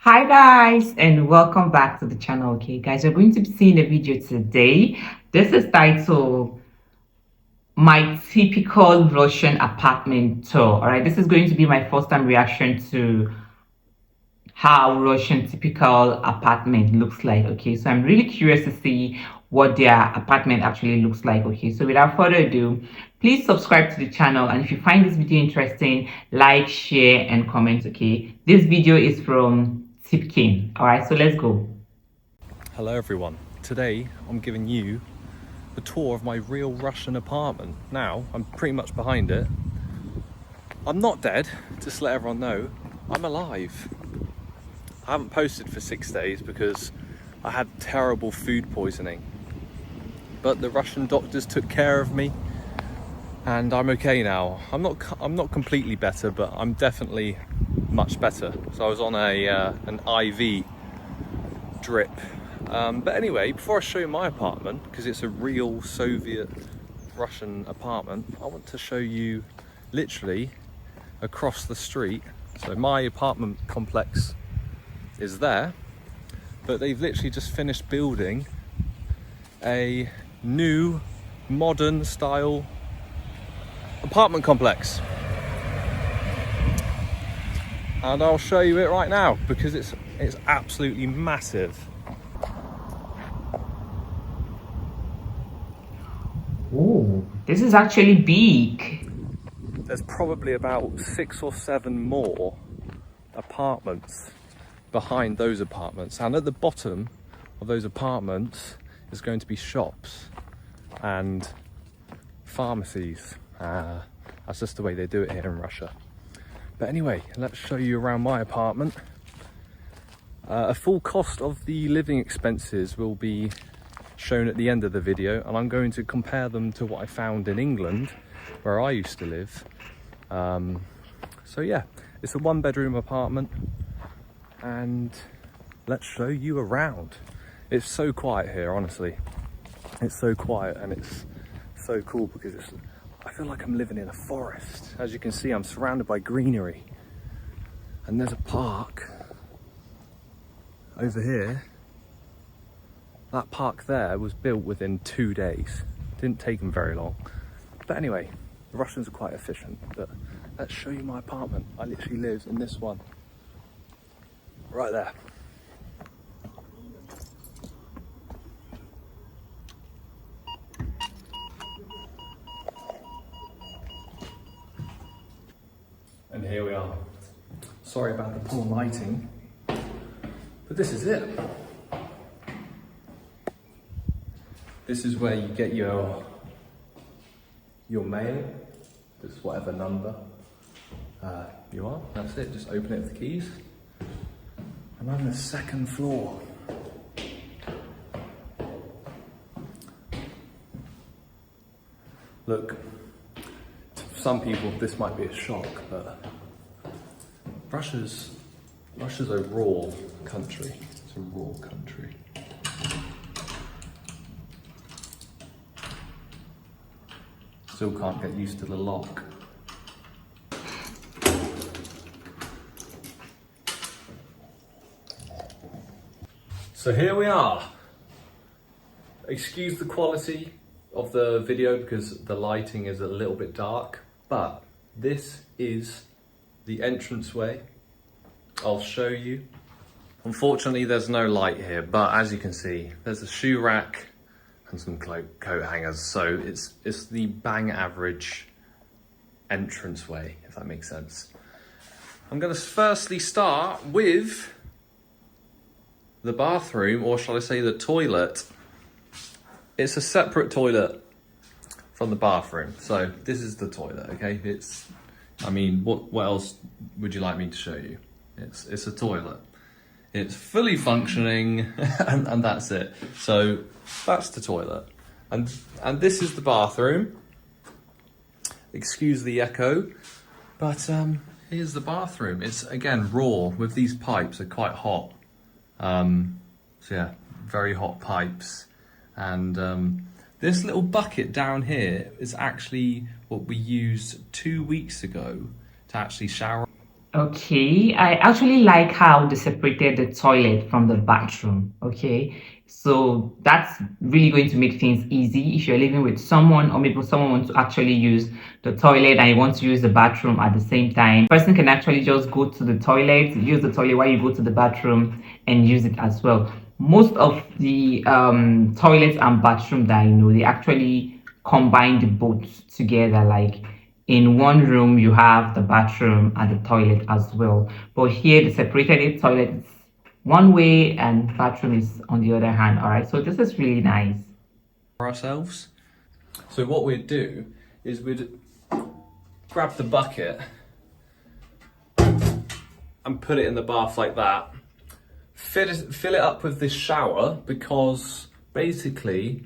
Hi guys, and welcome back to the channel. Okay guys, we're going to be seeing a video today. This is titled My Typical Russian Apartment Tour. All right, this is going to be my first time reaction to how Russian typical apartment looks like. Okay, so I'm really curious to see what their apartment actually looks like. Okay, so without further ado, please subscribe to the channel, and if you find this video interesting, like, share and comment. Okay, this video is from Tipkin. All right, so let's go. Hello everyone, today I'm giving you the tour of my real Russian apartment. Now, I'm pretty much behind it. I'm not dead, just to let everyone know, I'm alive. I haven't posted for 6 days because I had terrible food poisoning. But the Russian doctors took care of me and I'm okay now. I'm not completely better, but I'm definitely much better. So I was on an IV drip. But anyway, before I show you my apartment, because it's a real Soviet Russian apartment, I want to show you literally across the street. So my apartment complex is there, but they've literally just finished building a new modern style apartment complex. And I'll show you it right now because it's absolutely massive. Oh, this is actually big. There's probably about 6 or 7 more apartments behind those apartments, and at the bottom of those apartments is going to be shops and pharmacies. That's just the way they do it here in Russia. But anyway, let's show you around my apartment. A full cost of the living expenses will be shown at the end of the video, and I'm going to compare them to what I found in England where I used to live. So yeah, it's a 1-bedroom apartment and let's show you around. It's so quiet here, honestly. It's so quiet and it's so cool because I feel like I'm living in a forest. As you can see, I'm surrounded by greenery and there's a park over here. That park there was built within 2 days. Didn't take them very long. But anyway, the Russians are quite efficient. But let's show you my apartment. I literally live in this one. Right there. And here we are. Sorry about the poor lighting, but this is it. This is where you get your mail, just whatever number you are. That's it, just open it with the keys. I'm on the 2nd floor. Look, to some people this might be a shock, but Russia's a raw country. It's a raw country. Still can't get used to the lock. So here we are. Excuse the quality of the video because the lighting is a little bit dark, but this is the entranceway. I'll show you. Unfortunately, there's no light here, but as you can see, there's a shoe rack and some coat hangers, so it's the bang average entranceway, if that makes sense. I'm going to firstly start with the bathroom, or shall I say the toilet. It's a separate toilet from the bathroom, so this is the toilet, okay? I mean, what else would you like me to show you? It's a toilet. It's fully functioning and that's it. So that's the toilet. And this is the bathroom. Excuse the echo, but here's the bathroom. It's again raw with these pipes, they're quite hot. So yeah, very hot pipes. And this little bucket down here is actually what we used 2 weeks ago to actually shower. Okay, I actually like how they separated the toilet from the bathroom. Okay, so that's really going to make things easy if you're living with someone, or maybe someone wants to actually use the toilet and you want to use the bathroom at the same time. Person can actually just go to the toilet, use the toilet while you go to the bathroom, and use it as well. Most of the toilets and bathroom that I know, they actually combine the both together, like in one room you have the bathroom and the toilet as well, but here the separated it, toilet is one way and bathroom is on the other hand. All right, so this is really nice. For ourselves. So what we'd do is we'd grab the bucket and put it in the bath like that. Fill it up with this shower, because basically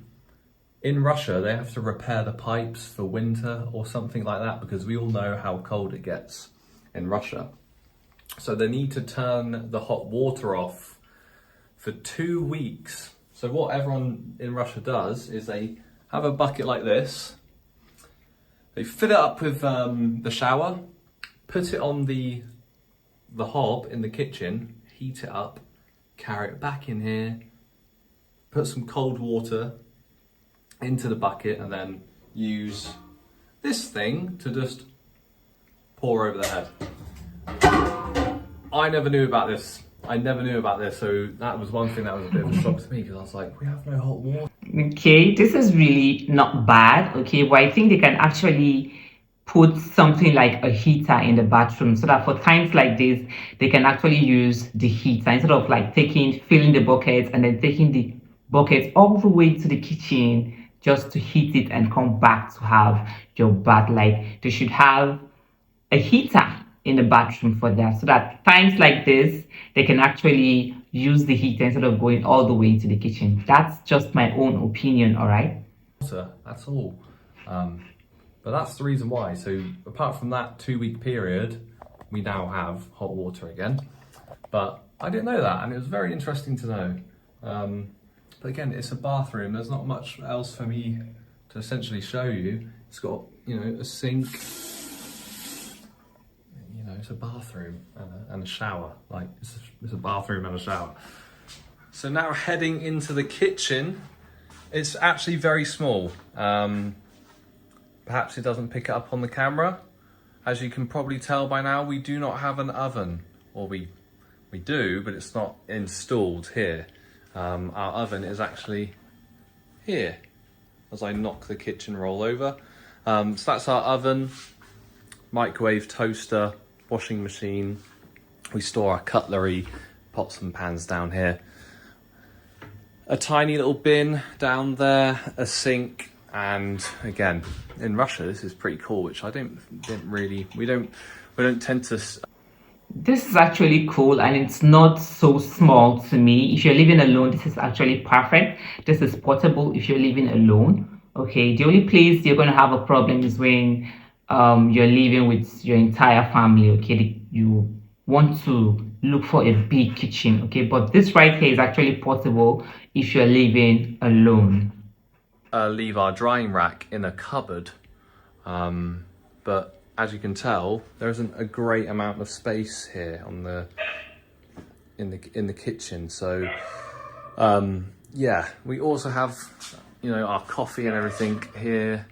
in Russia they have to repair the pipes for winter or something like that, because we all know how cold it gets in Russia. So they need to turn the hot water off for 2 weeks. So what everyone in Russia does is they have a bucket like this, they fill it up with the shower, put it on the hob in the kitchen, heat it up, carry it back in here, put some cold water into the bucket, and then use this thing to just pour over the head. I never knew about this. So that was one thing that was a bit of a shock to me, because I was like, we have no hot water. Okay, this is really not bad. Okay, but I think they can actually put something like a heater in the bathroom, so that for times like this they can actually use the heater instead of like filling the buckets and then taking the buckets all the way to the kitchen just to heat it and come back to have your bath. Like they should have a heater in the bathroom for that, so that times like this they can actually use the heater instead of going all the way to the kitchen. That's just my own opinion. All right. Water at all. But that's the reason why. So apart from that 2 week period, we now have hot water again. But I didn't know that, and it was very interesting to know. But again, it's a bathroom. There's not much else for me to essentially show you. It's got, a sink. It's a bathroom and a shower. Like it's a bathroom and a shower. So now heading into the kitchen. It's actually very small. Perhaps it doesn't pick it up on the camera. As you can probably tell by now, we do not have an oven, or we do, but it's not installed here. Our oven is actually here, as I knock the kitchen roll over. So that's our oven, microwave, toaster, washing machine. We store our cutlery, pots and pans down here. A tiny little bin down there, a sink. And again, in Russia, this is pretty cool, which we don't tend to. This is actually cool, and it's not so small to me. If you're living alone, this is actually perfect. This is portable if you're living alone. Okay, the only place you're going to have a problem is when you're living with your entire family. Okay, you want to look for a big kitchen. Okay, but this right here is actually portable if you're living alone. Leave our drying rack in a cupboard, but as you can tell, there isn't a great amount of space here in the kitchen. So yeah, we also have our coffee and everything here,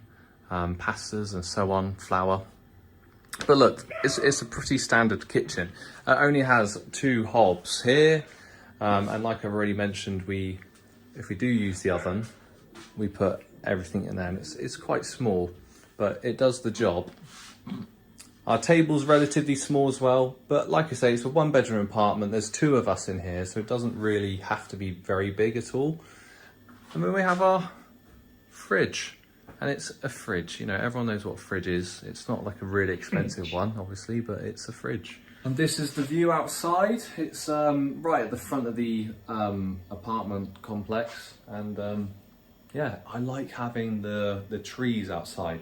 pastas and so on, flour. But look, it's a pretty standard kitchen. It only has 2 hobs here, and like I've already mentioned, if we do use the oven, we put everything in there, and it's quite small, but it does the job. Our table's relatively small as well, but like I say, it's a 1-bedroom apartment. There's 2 of us in here, so it doesn't really have to be very big at all. And then we have our fridge, and it's a fridge. Everyone knows what a fridge is. It's not like a really expensive one, obviously, but it's a fridge. And this is the view outside. It's right at the front of the apartment complex, and yeah, I like having the trees outside.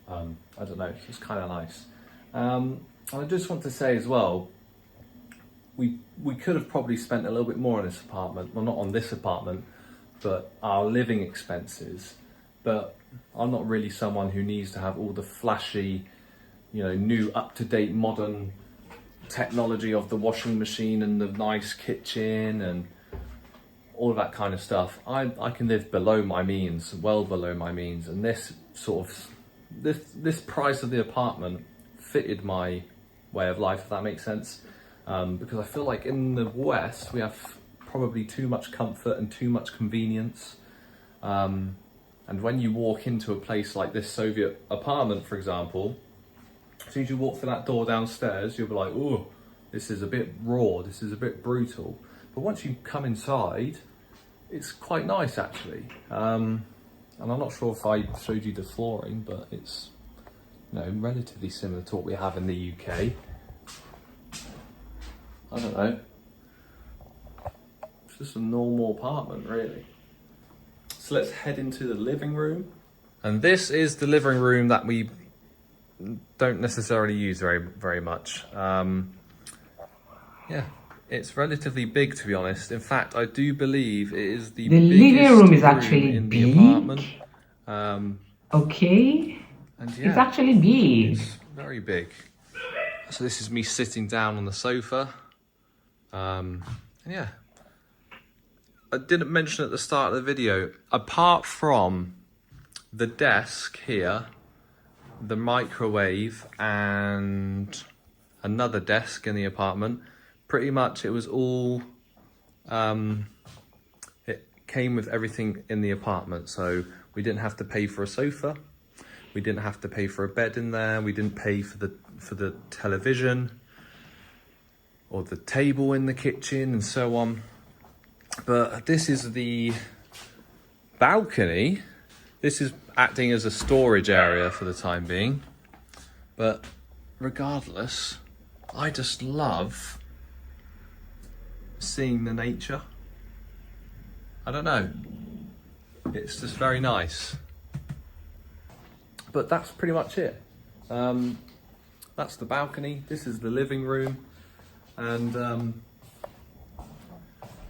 I don't know, it's kind of nice. And I just want to say as well, we could have probably spent a little bit more on this apartment. Well, not on this apartment, but our living expenses. But I'm not really someone who needs to have all the flashy, new up-to-date modern technology of the washing machine and the nice kitchen and all of that kind of stuff. I can live below my means, well below my means, and this sort of this price of the apartment fitted my way of life, if that makes sense. Because I feel like in the West we have probably too much comfort and too much convenience. And when you walk into a place like this Soviet apartment, for example, as soon as you walk through that door downstairs, you'll be like, oh, this is a bit raw, this is a bit brutal. But once you come inside, it's quite nice actually. And I'm not sure if I showed you the flooring, but it's, you know, relatively similar to what we have in the UK. I don't know. It's just a normal apartment, really. So let's head into the living room. And this is the living room that we don't necessarily use very much. Yeah, it's relatively big, to be honest. In fact, I do believe it is the living biggest room is actually in big. the apartment. Okay. And yeah, it's actually big. It's very big. So this is me sitting down on the sofa. Yeah. I didn't mention at the start of the video, apart from the desk here, the microwave and another desk in the apartment, pretty much it was all, it came with everything in the apartment. So we didn't have to pay for a sofa. We didn't have to pay for a bed in there. We didn't pay for the television or the table in the kitchen and so on. But this is the balcony. This is acting as a storage area for the time being. But regardless, I just love seeing the nature. I don't know. It's just very nice. But that's pretty much it. That's the balcony. This is the living room. And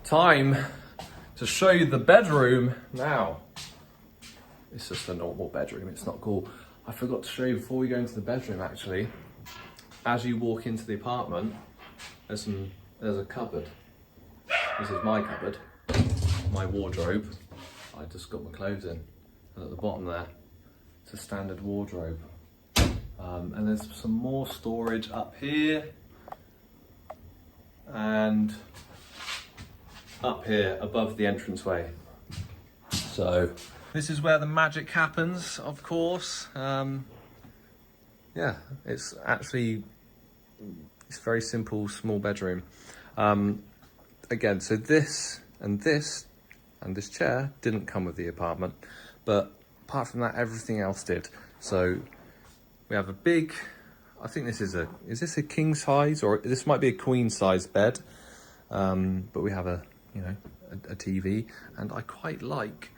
time to show you the bedroom now. It's just a normal bedroom, it's not cool. I forgot to show you before we go into the bedroom actually. As you walk into the apartment, there's a cupboard. This is my cupboard, my wardrobe. I just got my clothes in. And at the bottom there, it's a standard wardrobe. And there's some more storage up here. And up here above the entranceway. So this is where the magic happens, of course. Yeah, it's very simple, small bedroom. Again, so this and this chair didn't come with the apartment, but apart from that, everything else did. So we have a big, I think this is this a king size, or this might be a queen size bed? But we have a TV, and I quite like,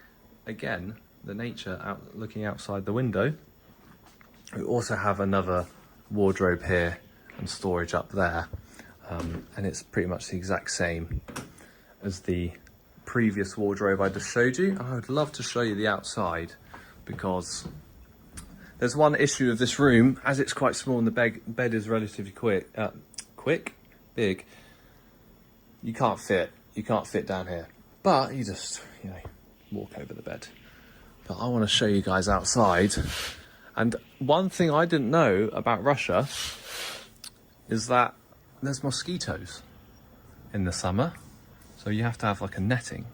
again, the nature looking outside the window. We also have another wardrobe here and storage up there, and it's pretty much the exact same as the previous wardrobe I just showed you. And I would love to show you the outside, because there's one issue of this room, as it's quite small and the bed is relatively big. You can't fit down here, but you just walk over the bed. But I want to show you guys outside. And one thing I didn't know about Russia is that there's mosquitoes in the summer, so you have to have like a netting.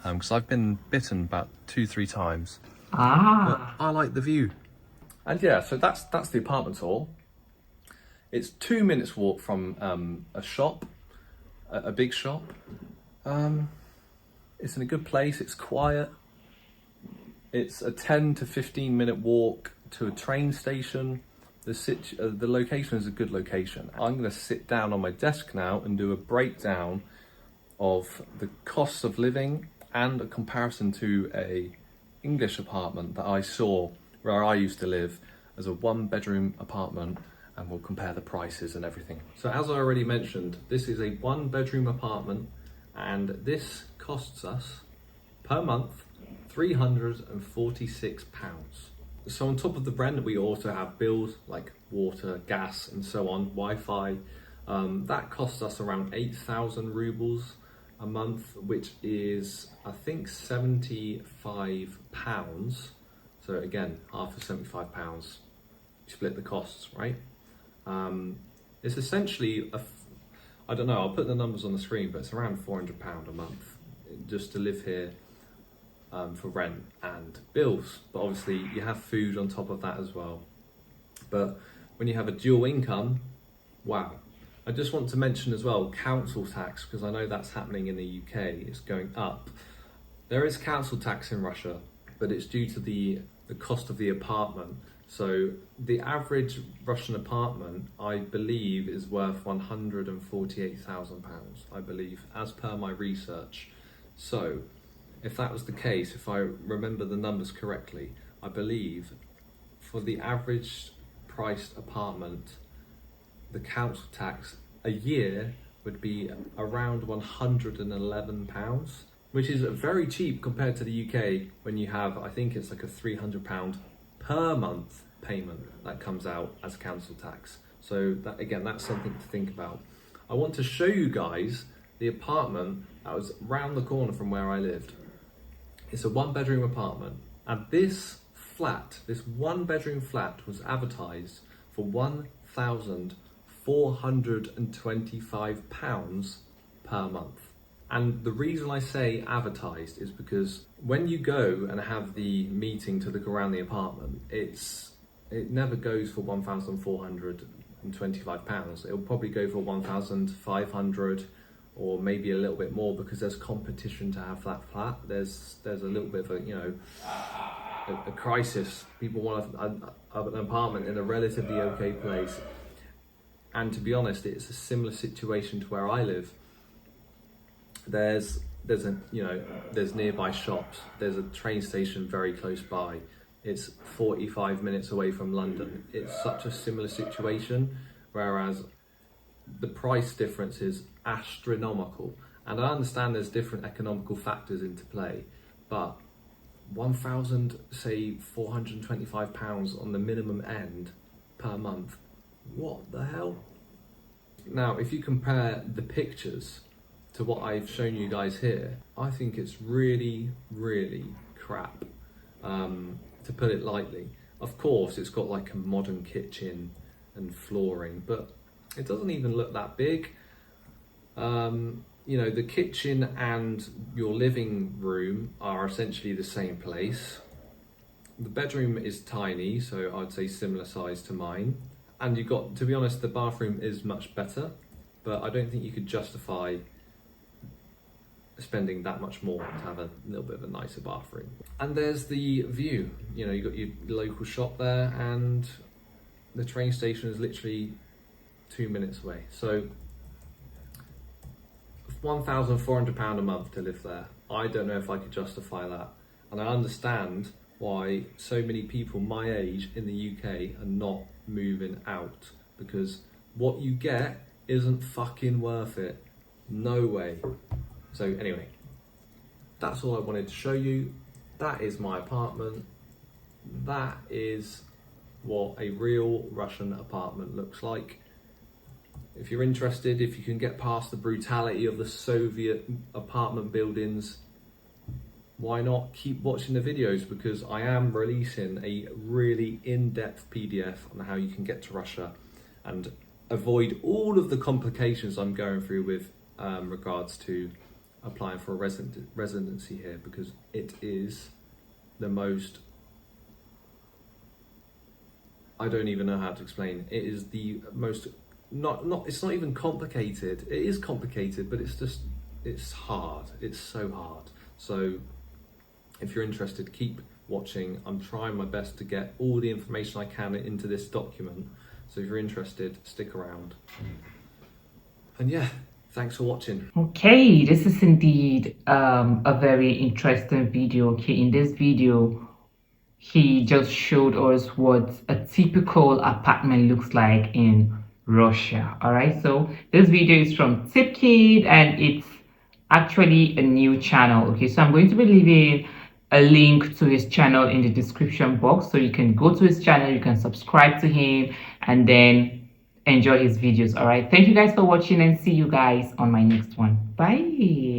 Because I've been bitten about 2-3 times. But I like the view. And yeah, so that's the apartment tour. It's 2 minutes walk from a shop, a big shop. It's in a good place. It's quiet. It's a 10 to 15 minute walk to a train station. The location is a good location. I'm going to sit down on my desk now and do a breakdown of the costs of living and a comparison to a English apartment that I saw where I used to live as a 1-bedroom apartment, and we'll compare the prices and everything. So as I already mentioned, this is a 1-bedroom apartment, and this costs us per month £346. So on top of the rent, we also have bills like water, gas and so on, Wi-Fi, That costs us around 8,000 rubles a month, which is, I think, £75. So again, half of £75, split the costs, right? It's essentially, I don't know, I'll put the numbers on the screen, but it's around £400 a month just to live here, for rent and bills. But obviously you have food on top of that as well. But when you have a dual income, wow. I just want to mention as well, council tax, because I know that's happening in the UK, it's going up. There is council tax in Russia, but it's due to the cost of the apartment. So the average Russian apartment, I believe, is worth £148,000, I believe, as per my research. So if that was the case, if I remember the numbers correctly, I believe for the average priced apartment, the council tax a year would be around £111, which is very cheap compared to the UK when you have, I think it's like a £300 per month payment that comes out as council tax. So that, again, that's something to think about. I want to show you guys the apartment that was round the corner from where I lived. It's a 1-bedroom apartment, and this one bedroom flat was advertised for £1,425 per month. And the reason I say advertised is because when you go and have the meeting to look around the apartment, it never goes for £1,425. It'll probably go for 1,500 or maybe a little bit more, because there's competition to have that flat. There's a little bit of a crisis. People want an apartment in a relatively okay place. And to be honest, it's a similar situation to where I live. There's nearby shops. There's a train station very close by. It's 45 minutes away from London. It's such a similar situation, whereas the price difference is astronomical. And I understand there's different economical factors into play, but £1,425 on the minimum end per month. What the hell? Now, if you compare the pictures to what I've shown you guys here, I think it's really, really crap, to put it lightly. Of course, it's got like a modern kitchen and flooring, but it doesn't even look that big. The kitchen and your living room are essentially the same place. The bedroom is tiny, so I'd say similar size to mine. And you've got, to be honest, the bathroom is much better, but I don't think you could justify spending that much more to have a little bit of a nicer bathroom. And there's the view. You've got your local shop there, and the train station is literally 2 minutes away. So £1,400 a month to live there. I don't know if I could justify that. And I understand why so many people my age in the UK are not moving out, because what you get isn't fucking worth it. No way. So anyway, that's all I wanted to show you. That is my apartment. That is what a real Russian apartment looks like. If you're interested, if you can get past the brutality of the Soviet apartment buildings, why not keep watching the videos, because I am releasing a really in-depth PDF on how you can get to Russia and avoid all of the complications I'm going through with regards to applying for a residency here, because it is the most, I don't even know how to explain. It is the most, it's not even complicated. It is complicated, but it's hard. It's so hard. So if you're interested, keep watching. I'm trying my best to get all the information I can into this document. So if you're interested, stick around. And yeah, thanks for watching. Okay, this is indeed a very interesting video. Okay, in this video, he just showed us what a typical apartment looks like in Russia. All right, so this video is from Tip Kid, and it's actually a new channel. Okay, so I'm going to be leaving a link to his channel in the description box, so you can go to his channel, you can subscribe to him, and then enjoy his videos. All right, thank you guys for watching, and see you guys on my next one. Bye.